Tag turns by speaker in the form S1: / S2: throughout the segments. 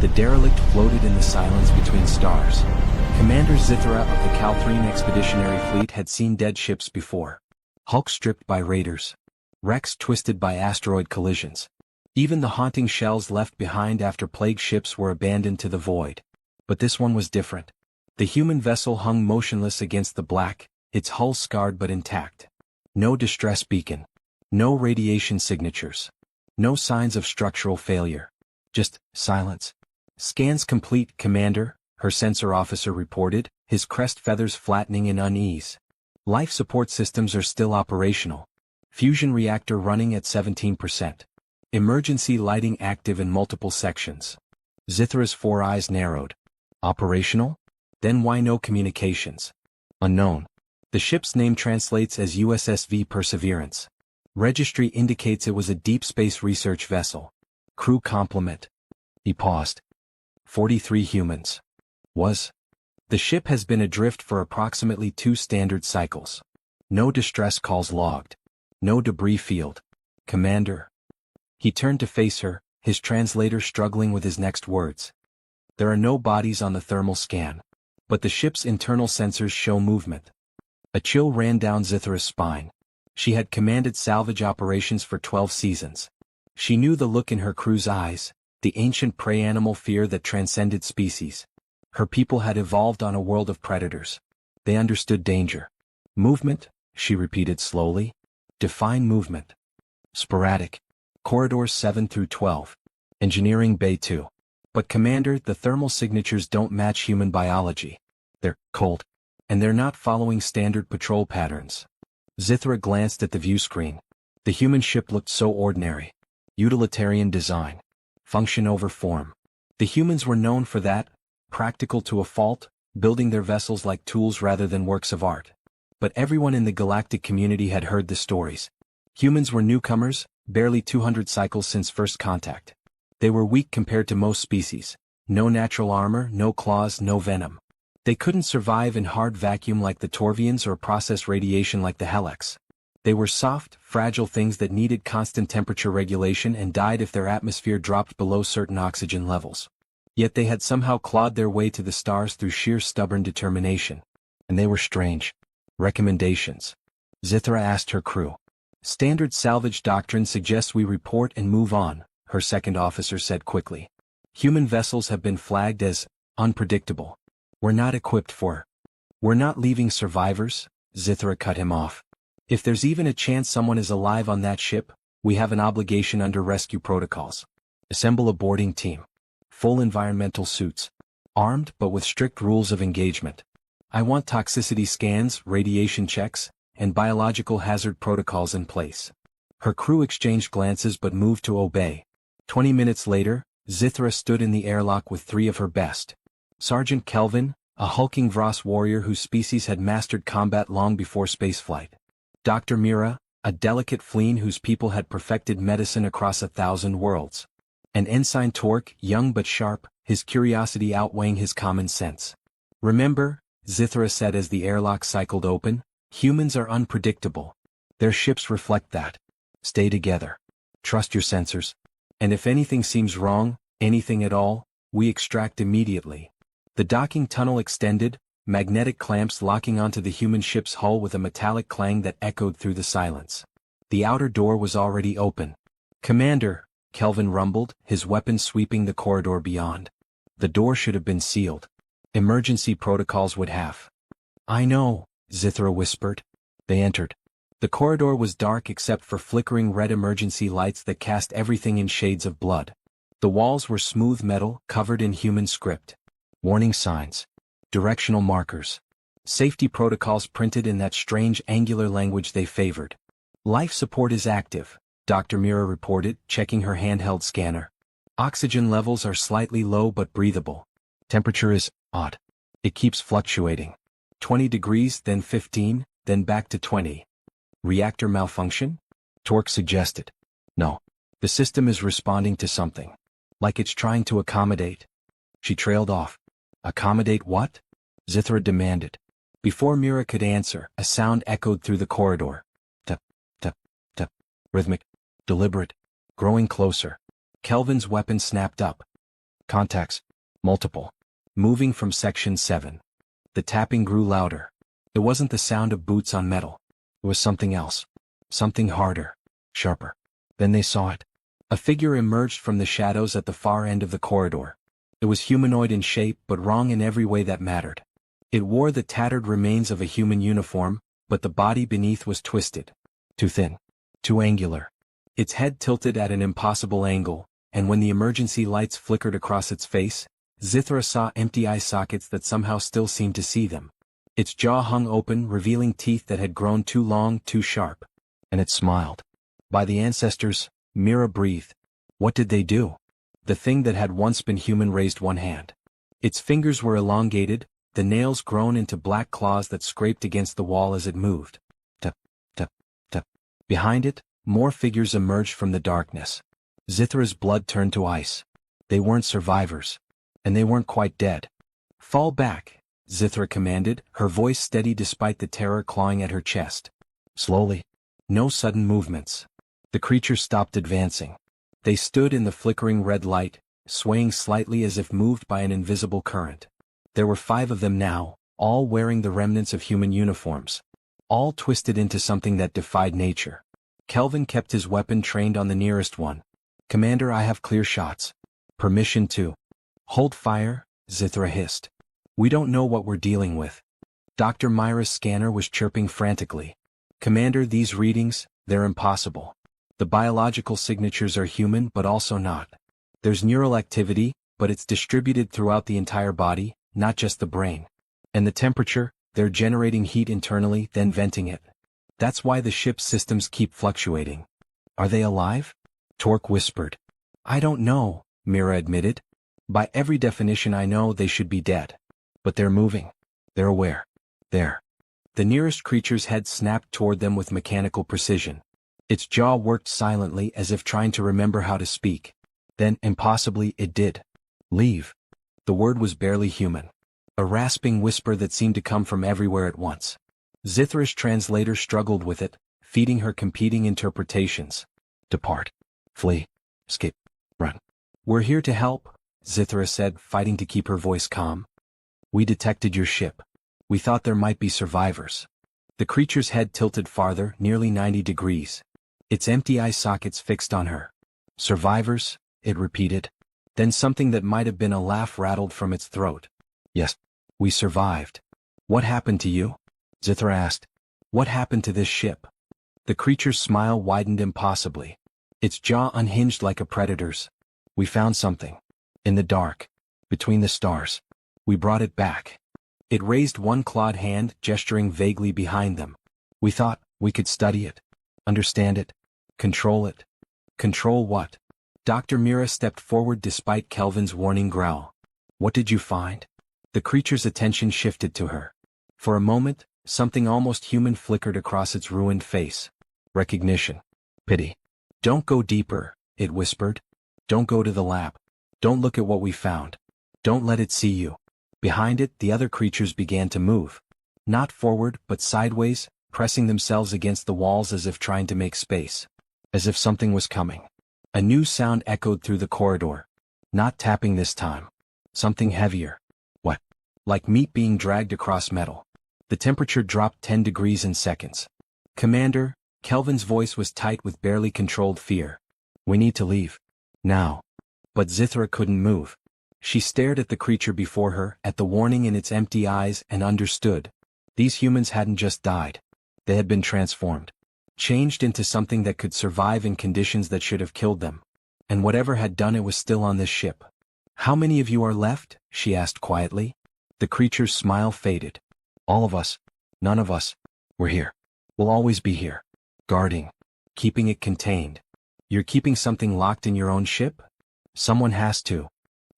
S1: The derelict floated in the silence between stars. Commander Zithra of the Calthrine Expeditionary Fleet had seen dead ships before. Hulks stripped by raiders. Wrecks twisted by asteroid collisions. Even the haunting shells left behind after plague ships were abandoned to the void. But this one was different. The human vessel hung motionless against the black, its hull scarred but intact. No distress beacon. No radiation signatures. No signs of structural failure. Just silence. "Scans complete, Commander," her sensor officer reported, his crest feathers flattening in unease. "Life support systems are still operational. Fusion reactor running at 17%. Emergency lighting active in multiple sections." Zithra's 4 eyes narrowed. "Operational? Then why no communications?" "Unknown. The ship's name translates as USSV Perseverance. Registry indicates it was a deep space research vessel. Crew complement." He paused. 43 humans. Was. "The ship has been adrift for approximately 2 standard cycles. No distress calls logged. No debris field. Commander." He turned to face her, his translator struggling with his next words. "There are no bodies on the thermal scan. But the ship's internal sensors show movement." A chill ran down Zithra's spine. She had commanded salvage operations for 12 seasons. She knew the look in her crew's eyes, the ancient prey animal fear that transcended species. Her people had evolved on a world of predators. They understood danger. "Movement," she repeated slowly. "Define movement." "Sporadic. Corridors 7 through 12. Engineering Bay 2. But Commander, the thermal signatures don't match human biology. They're cold. And they're not following standard patrol patterns." Zithra glanced at the view screen. The human ship looked so ordinary. Utilitarian design. Function over form. The humans were known for that, practical to a fault, building their vessels like tools rather than works of art. But everyone in the galactic community had heard the stories. Humans were newcomers, barely 200 cycles since first contact. They were weak compared to most species. No natural armor, no claws, no venom. They couldn't survive in hard vacuum like the Torvians or process radiation like the Helex. They were soft, fragile things that needed constant temperature regulation and died if their atmosphere dropped below certain oxygen levels. Yet they had somehow clawed their way to the stars through sheer stubborn determination. And they were strange. "Recommendations?" Zithra asked her crew. "Standard salvage doctrine suggests we report and move on," her second officer said quickly. "Human vessels have been flagged as unpredictable. We're not equipped for." "We're not leaving survivors," Zithra cut him off. "If there's even a chance someone is alive on that ship, we have an obligation under rescue protocols. Assemble a boarding team. Full environmental suits. Armed but with strict rules of engagement. I want toxicity scans, radiation checks, and biological hazard protocols in place." Her crew exchanged glances but moved to obey. 20 minutes later, Zithra stood in the airlock with 3 of her best. Sergeant Kelvin, a hulking Vross warrior whose species had mastered combat long before spaceflight. Dr. Mira, a delicate fleen whose people had perfected medicine across 1,000 worlds. And Ensign Torque, young but sharp, his curiosity outweighing his common sense. "Remember," Zithra said as the airlock cycled open, "humans are unpredictable. Their ships reflect that. Stay together. Trust your sensors. And if anything seems wrong, anything at all, we extract immediately." The docking tunnel extended, magnetic clamps locking onto the human ship's hull with a metallic clang that echoed through the silence. The outer door was already open. "Commander," Kelvin rumbled, his weapon sweeping the corridor beyond. "The door should have been sealed. Emergency protocols would have." "I know," Zithra whispered. They entered. The corridor was dark except for flickering red emergency lights that cast everything in shades of blood. The walls were smooth metal, covered in human script. Warning signs. Directional markers. Safety protocols printed in that strange angular language they favored. "Life support is active," Dr. Mira reported, checking her handheld scanner. "Oxygen levels are slightly low but breathable. Temperature is odd. It keeps fluctuating. 20 degrees, then 15, then back to 20. Reactor malfunction?" Torque suggested. "No. The system is responding to something. Like it's trying to accommodate." She trailed off. "Accommodate what?" Zithra demanded. Before Mira could answer, a sound echoed through the corridor. Tap, tap, tap. Rhythmic. Deliberate. Growing closer. Kelvin's weapon snapped up. Contacts. Multiple. Moving from Section 7. The tapping grew louder. It wasn't the sound of boots on metal. It was something else. Something harder. Sharper. Then they saw it. A figure emerged from the shadows at the far end of the corridor. It was humanoid in shape but wrong in every way that mattered. It wore the tattered remains of a human uniform, but the body beneath was twisted. Too thin. Too angular. Its head tilted at an impossible angle, and when the emergency lights flickered across its face, Zithra saw empty eye sockets that somehow still seemed to see them. Its jaw hung open, revealing teeth that had grown too long, too sharp. And it smiled. By the ancestors, Mira breathed. What did they do? The thing that had once been human raised one hand. Its fingers were elongated, the nails grown into black claws that scraped against the wall as it moved. Tap, tap, tap. Behind it, more figures emerged from the darkness. Zithra's blood turned to ice. They weren't survivors. And they weren't quite dead. Fall back, Zithra commanded, her voice steady despite the terror clawing at her chest. Slowly. No sudden movements. The creatures stopped advancing. They stood in the flickering red light, swaying slightly as if moved by an invisible current. There were 5 of them now, all wearing the remnants of human uniforms. All twisted into something that defied nature. Kelvin kept his weapon trained on the nearest one. Commander, I have clear shots. Permission to hold fire, Zithra hissed. We don't know what we're dealing with. Dr. Myra's scanner was chirping frantically. Commander, these readings, they're impossible. The biological signatures are human but also not. There's neural activity, but it's distributed throughout the entire body, not just the brain. And the temperature, they're generating heat internally, then venting it. That's why the ship's systems keep fluctuating. Are they alive? Torque whispered. I don't know, Mira admitted. By every definition I know they should be dead. But they're moving. They're aware. There. The nearest creature's head snapped toward them with mechanical precision. Its jaw worked silently as if trying to remember how to speak. Then, impossibly, it did. Leave. The word was barely human. A rasping whisper that seemed to come from everywhere at once. Zithra's translator struggled with it, feeding her competing interpretations. Depart. Flee. Escape. Run. We're here to help, Zithra said, fighting to keep her voice calm. We detected your ship. We thought there might be survivors. The creature's head tilted farther, nearly 90 degrees. Its empty eye sockets fixed on her. Survivors, it repeated. Then something that might have been a laugh rattled from its throat. Yes, we survived. What happened to you? Zithra asked. What happened to this ship? The creature's smile widened impossibly. Its jaw unhinged like a predator's. We found something. In the dark. Between the stars. We brought it back. It raised one clawed hand, gesturing vaguely behind them. We thought we could study it. Understand it. Control it. Control what? Dr. Mira stepped forward despite Kelvin's warning growl. What did you find? The creature's attention shifted to her. For a moment, something almost human flickered across its ruined face. Recognition. Pity. Don't go deeper, it whispered. Don't go to the lab. Don't look at what we found. Don't let it see you. Behind it, the other creatures began to move. Not forward, but sideways, pressing themselves against the walls as if trying to make space. As if something was coming. A new sound echoed through the corridor. Not tapping this time. Something heavier. What? Like meat being dragged across metal. The temperature dropped 10 degrees in seconds. Commander, Kelvin's voice was tight with barely controlled fear. We need to leave. Now. But Zithra couldn't move. She stared at the creature before her, at the warning in its empty eyes, and understood. These humans hadn't just died. They had been transformed. Changed into something that could survive in conditions that should have killed them. And whatever had done it was still on this ship. How many of you are left? She asked quietly. The creature's smile faded. All of us. None of us. We're here. We'll always be here. Guarding. Keeping it contained. You're keeping something locked in your own ship? Someone has to.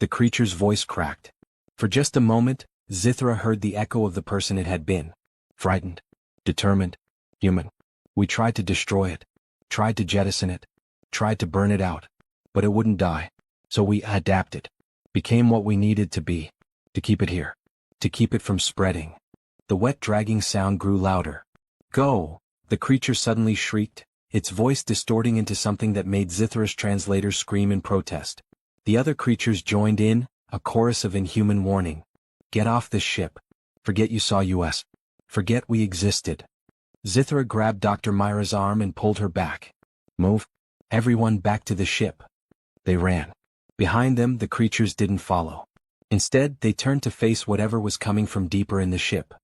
S1: The creature's voice cracked. For just a moment, Zithra heard the echo of the person it had been. Frightened. Determined. Human. We tried to destroy it. Tried to jettison it. Tried to burn it out. But it wouldn't die. So we adapted. Became what we needed to be. To keep it here. To keep it from spreading. The wet dragging sound grew louder. Go! The creature suddenly shrieked, its voice distorting into something that made Zithra's translator scream in protest. The other creatures joined in, a chorus of inhuman warning. Get off this ship. Forget you saw us. Forget we existed. Zithra grabbed Dr. Myra's arm and pulled her back. Move. Everyone back to the ship. They ran. Behind them the creatures didn't follow. Instead, they turned to face whatever was coming from deeper in the ship.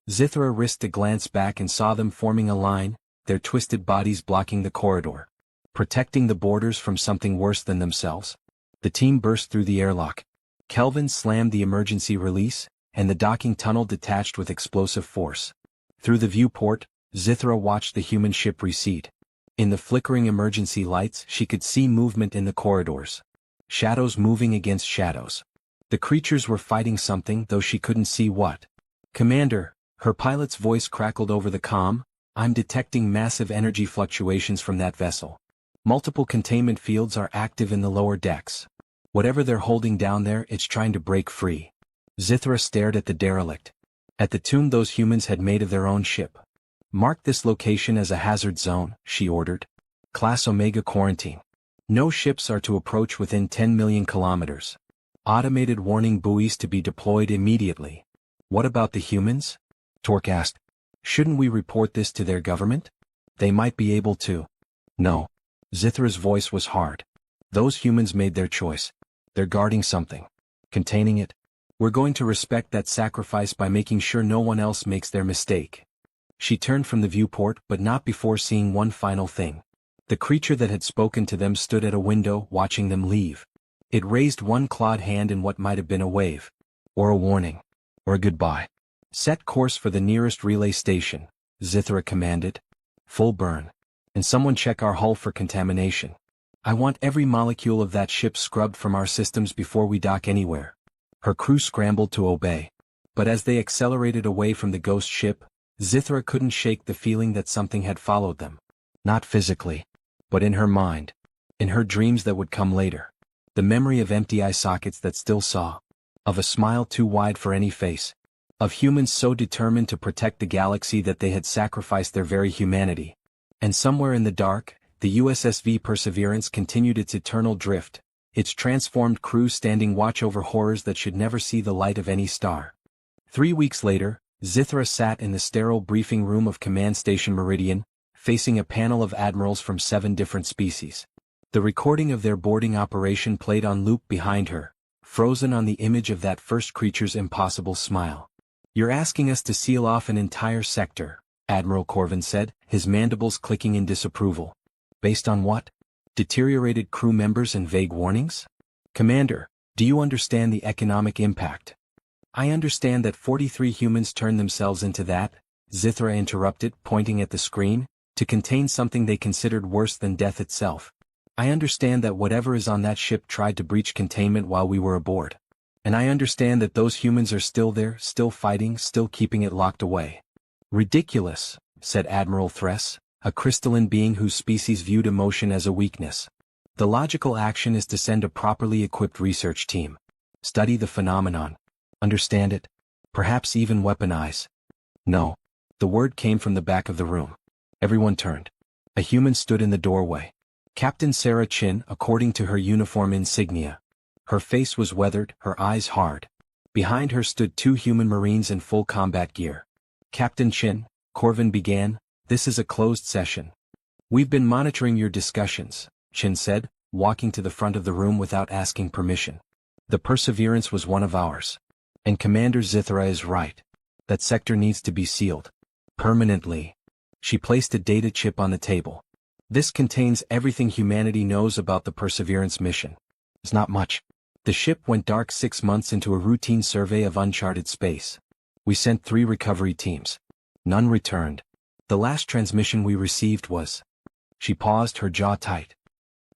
S1: Zithra risked a glance back and saw them forming a line, their twisted bodies blocking the corridor. Protecting the boarders from something worse than themselves. The team burst through the airlock. Kelvin slammed the emergency release, and the docking tunnel detached with explosive force. Through the viewport, Zithra watched the human ship recede. In the flickering emergency lights she could see movement in the corridors. Shadows moving against shadows. The creatures were fighting something, though she couldn't see what. Commander, her pilot's voice crackled over the comm, I'm detecting massive energy fluctuations from that vessel. Multiple containment fields are active in the lower decks. Whatever they're holding down there, it's trying to break free. Zithra stared at the derelict. At the tomb those humans had made of their own ship. Mark this location as a hazard zone, she ordered. Class Omega quarantine. No ships are to approach within 10 million kilometers. Automated warning buoys to be deployed immediately. What about the humans? Torque asked. Shouldn't we report this to their government? They might be able to. No. Zithra's voice was hard. Those humans made their choice. They're guarding something. Containing it. We're going to respect that sacrifice by making sure no one else makes their mistake. She turned from the viewport, but not before seeing one final thing. The creature that had spoken to them stood at a window, watching them leave. It raised one clawed hand in what might have been a wave. Or a warning. Or a goodbye. Set course for the nearest relay station, Zithra commanded. Full burn. And someone check our hull for contamination. I want every molecule of that ship scrubbed from our systems before we dock anywhere. Her crew scrambled to obey. But as they accelerated away from the ghost ship, Zithra couldn't shake the feeling that something had followed them. Not physically. But in her mind. In her dreams that would come later. The memory of empty eye sockets that still saw. Of a smile too wide for any face. Of humans so determined to protect the galaxy that they had sacrificed their very humanity. And somewhere in the dark, the USSV Perseverance continued its eternal drift, its transformed crew standing watch over horrors that should never see the light of any star. 3 weeks later, Zithra sat in the sterile briefing room of Command Station Meridian, facing a panel of admirals from 7 different species. The recording of their boarding operation played on loop behind her, frozen on the image of that first creature's impossible smile. You're asking us to seal off an entire sector, Admiral Corvin said, his mandibles clicking in disapproval. Based on what? Deteriorated crew members and vague warnings? Commander, do you understand the economic impact? I understand that 43 humans turned themselves into that, Zithra interrupted, pointing at the screen, to contain something they considered worse than death itself. I understand that whatever is on that ship tried to breach containment while we were aboard. And I understand that those humans are still there, still fighting, still keeping it locked away. Ridiculous, said Admiral Thress, a crystalline being whose species viewed emotion as a weakness. The logical action is to send a properly equipped research team. Study the phenomenon. Understand it. Perhaps even weaponize. No. The word came from the back of the room. Everyone turned. A human stood in the doorway. Captain Sarah Chin, according to her uniform insignia. Her face was weathered, her eyes hard. Behind her stood 2 human Marines in full combat gear. Captain Chin, Corvin began, this is a closed session. We've been monitoring your discussions, Chin said, walking to the front of the room without asking permission. The Perseverance was one of ours. And Commander Zithra is right. That sector needs to be sealed. Permanently. She placed a data chip on the table. This contains everything humanity knows about the Perseverance mission. It's not much. The ship went dark 6 months into a routine survey of uncharted space. We sent 3 recovery teams. None returned. The last transmission we received was... She paused, her jaw tight.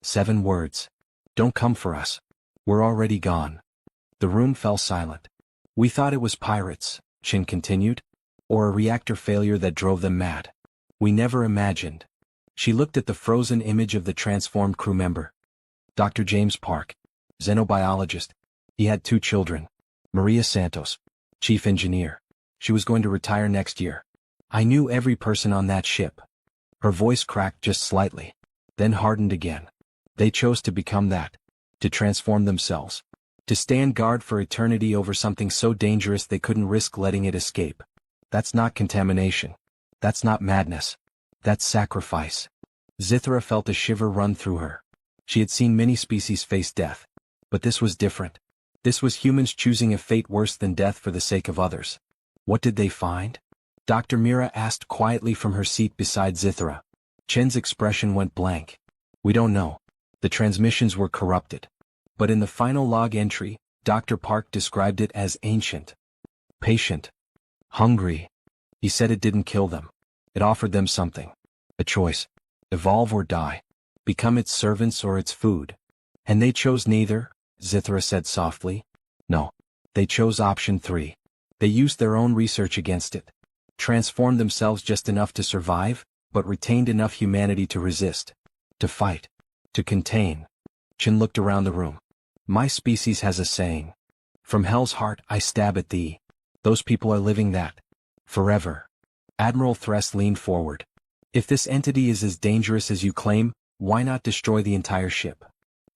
S1: 7 words. Don't come for us. We're already gone. The room fell silent. We thought it was pirates, Chin continued. Or a reactor failure that drove them mad. We never imagined. She looked at the frozen image of the transformed crew member. Dr. James Park. Xenobiologist. He had 2 children. Maria Santos. Chief engineer. She was going to retire next year. I knew every person on that ship. Her voice cracked just slightly. Then hardened again. They chose to become that. to transform themselves, to stand guard for eternity over something so dangerous they couldn't risk letting it escape. That's not contamination. That's not madness. That's sacrifice. Zithra felt a shiver run through her. She had seen many species face death. But this was different. This was humans choosing a fate worse than death for the sake of others. What did they find? Dr. Mira asked quietly from her seat beside Zithra. Chen's expression went blank. We don't know. The transmissions were corrupted. But in the final log entry, Dr. Park described it as ancient, patient, hungry. He said it didn't kill them. It offered them something. A choice. Evolve or die. Become its servants or its food. And they chose neither, Zithra said softly. No. They chose option 3. They used their own research against it. Transformed themselves just enough to survive, but retained enough humanity to resist. To fight. To contain. Chen looked around the room. My species has a saying. From hell's heart I stab at thee. Those people are living that. Forever. Admiral Thress leaned forward. If this entity is as dangerous as you claim, why not destroy the entire ship?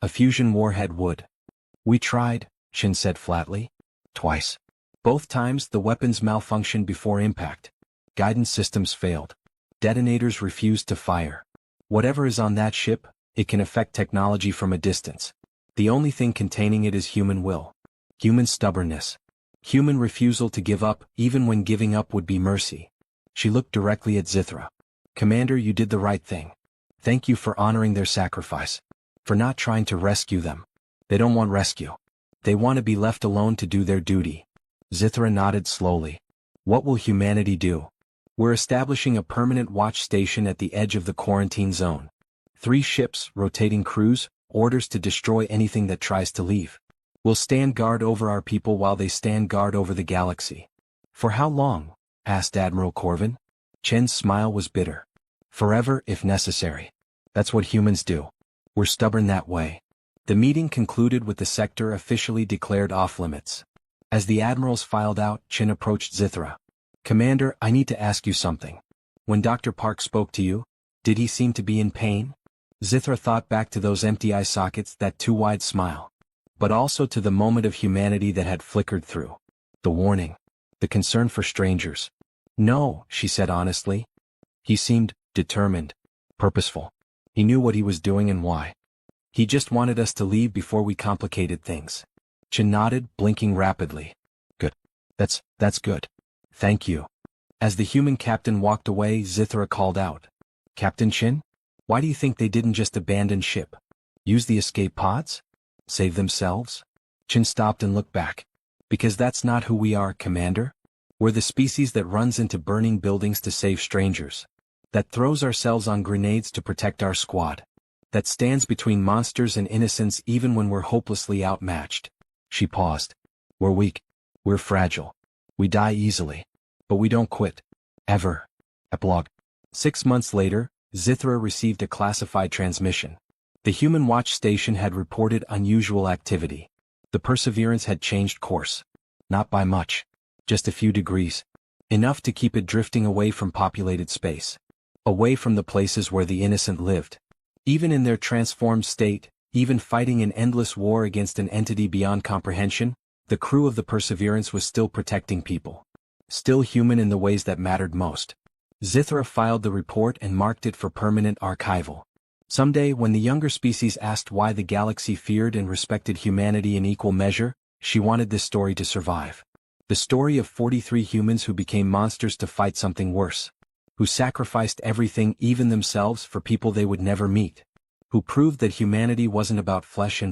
S1: A fusion warhead would. We tried, Chen said flatly. Twice. Both times the weapons malfunctioned before impact. Guidance systems failed. Detonators refused to fire. Whatever is on that ship, it can affect technology from a distance. The only thing containing it is human will. Human stubbornness. Human refusal to give up, even when giving up would be mercy. She looked directly at Zithra. Commander, you did the right thing. Thank you for honoring their sacrifice. For not trying to rescue them. They don't want rescue. They want to be left alone to do their duty. Zithra nodded slowly. What will humanity do? We're establishing a permanent watch station at the edge of the quarantine zone. 3 ships, rotating crews, orders to destroy anything that tries to leave. We'll stand guard over our people while they stand guard over the galaxy. For how long? Asked Admiral Corvin. Chen's smile was bitter. Forever if necessary. That's what humans do. We're stubborn that way. The meeting concluded with the sector officially declared off-limits. As the admirals filed out, Chen approached Zithra. Commander, I need to ask you something. When Dr. Park spoke to you, did he seem to be in pain? Zithra thought back to those empty eye sockets, that too wide smile. But also to the moment of humanity that had flickered through. The warning. The concern for strangers. No, she said honestly. He seemed determined, purposeful. He knew what he was doing and why. He just wanted us to leave before we complicated things. Chen nodded, blinking rapidly. Good. That's good. Thank you. As the human captain walked away, Zithra called out. Captain Chen? Why do you think they didn't just abandon ship? Use the escape pods? Save themselves? Chen stopped and looked back. Because that's not who we are, Commander. We're the species that runs into burning buildings to save strangers. That throws ourselves on grenades to protect our squad. That stands between monsters and innocents even when we're hopelessly outmatched. She paused. We're weak. We're fragile. We die easily. But we don't quit. Ever. Epilogue. 6 months later, Zithra received a classified transmission. The Human Watch Station had reported unusual activity. The Perseverance had changed course. Not by much. Just a few degrees. Enough to keep it drifting away from populated space. Away from the places where the innocent lived. Even in their transformed state, even fighting an endless war against an entity beyond comprehension, the crew of the Perseverance was still protecting people. Still human in the ways that mattered most. Zithra filed the report and marked it for permanent archival. Someday, when the younger species asked why the galaxy feared and respected humanity in equal measure, she wanted this story to survive. The story of 43 humans who became monsters to fight something worse. Who sacrificed everything, even themselves, for people they would never meet. Who proved that humanity wasn't about flesh and